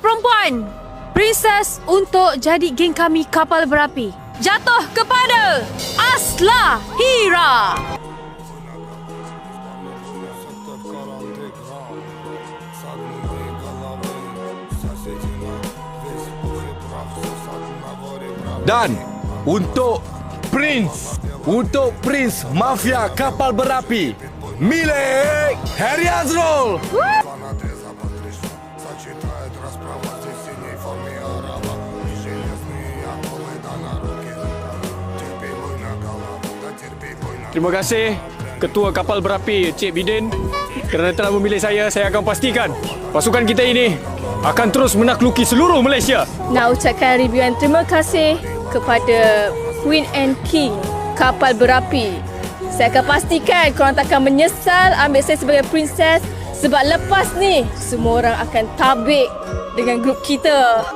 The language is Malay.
perempuan, princess untuk jadi geng kami kapal berapi jatuh kepada Asla Hira. Dan untuk Prince Mafia Kapal Berapi milik Harry Azrul. Terima kasih Ketua Kapal Berapi Cik Bidin kerana telah memilih saya. Saya akan pastikan pasukan kita ini akan terus menakluki seluruh Malaysia. Nak ucapkan ribuan terima kasih kepada Queen and King Kapal Berapi. Saya akan pastikan korang takkan menyesal ambil saya sebagai princess, sebab lepas ni semua orang akan tabik dengan grup kita.